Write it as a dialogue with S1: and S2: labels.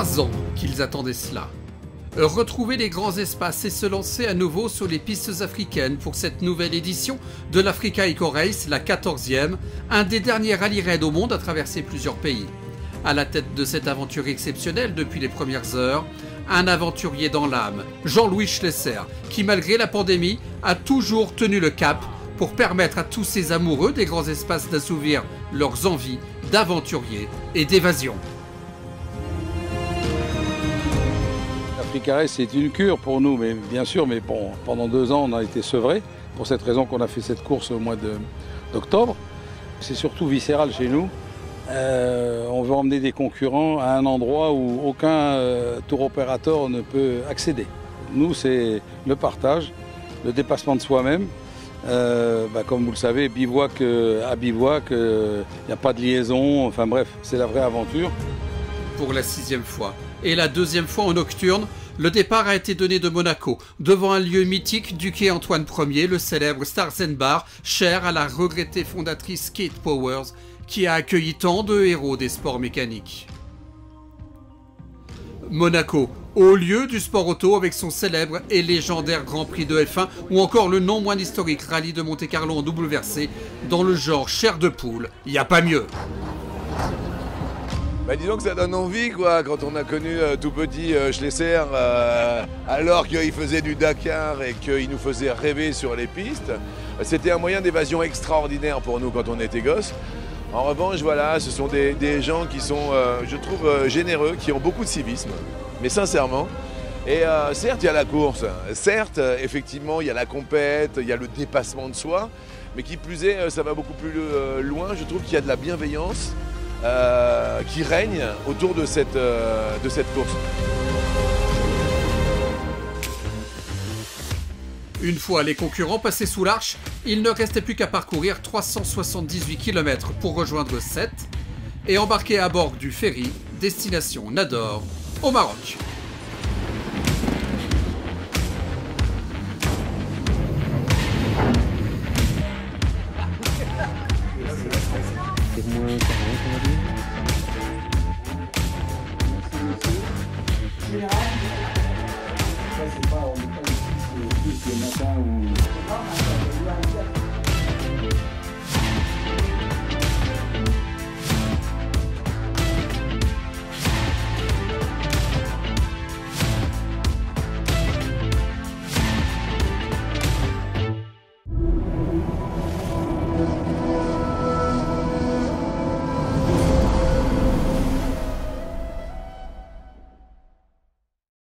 S1: 3 ans qu'ils attendaient cela. Retrouver les grands espaces et se lancer à nouveau sur les pistes africaines pour cette nouvelle édition de l'Africa Eco Race, la 14e, un des derniers rallye-raids au monde à traverser plusieurs pays. À la tête de cette aventure exceptionnelle depuis les premières heures, un aventurier dans l'âme, Jean-Louis Schlesser, qui malgré la pandémie a toujours tenu le cap pour permettre à tous ces amoureux des grands espaces d'assouvir leurs envies d'aventurier et d'évasion.
S2: L'Africa Race, c'est une cure pour nous, mais bien sûr, mais bon, pendant 2 ans, on a été sevrés. Pour cette raison qu'on a fait cette course au mois d'octobre. C'est surtout viscéral chez nous. On veut emmener des concurrents à un endroit où aucun tour opérateur ne peut accéder. Nous, c'est le partage, le dépassement de soi-même. Comme vous le savez, bivouac à bivouac, il n'y a pas de liaison, enfin bref, c'est la vraie aventure.
S1: Pour la 6e fois et la 2e fois en nocturne, le départ a été donné de Monaco, devant un lieu mythique du quai Antoine Ier, le célèbre Stars & Bars, cher à la regrettée fondatrice Kate Powers, qui a accueilli tant de héros des sports mécaniques. Monaco, haut lieu du sport auto avec son célèbre et légendaire Grand Prix de F1 ou encore le non moins historique Rallye de Monte-Carlo en WRC dans le genre chair de poule, il n'y a pas mieux.
S3: Disons que ça donne envie quoi, quand on a connu tout petit Schlesser alors qu'il faisait du Dakar et qu'il nous faisait rêver sur les pistes. C'était un moyen d'évasion extraordinaire pour nous quand on était gosses. En revanche, voilà, ce sont des gens qui sont, je trouve, généreux, qui ont beaucoup de civisme, mais sincèrement. Et certes, il y a la course, certes, effectivement, il y a la compète, il y a le dépassement de soi, mais qui plus est, ça va beaucoup plus loin. Je trouve qu'il y a de la bienveillance qui règne autour de cette course.
S1: Une fois les concurrents passés sous l'arche, il ne restait plus qu'à parcourir 378 km pour rejoindre Sète et embarquer à bord du ferry destination Nador au Maroc.
S4: C'est pas, on n'est pas ici, c'est plus le matin où...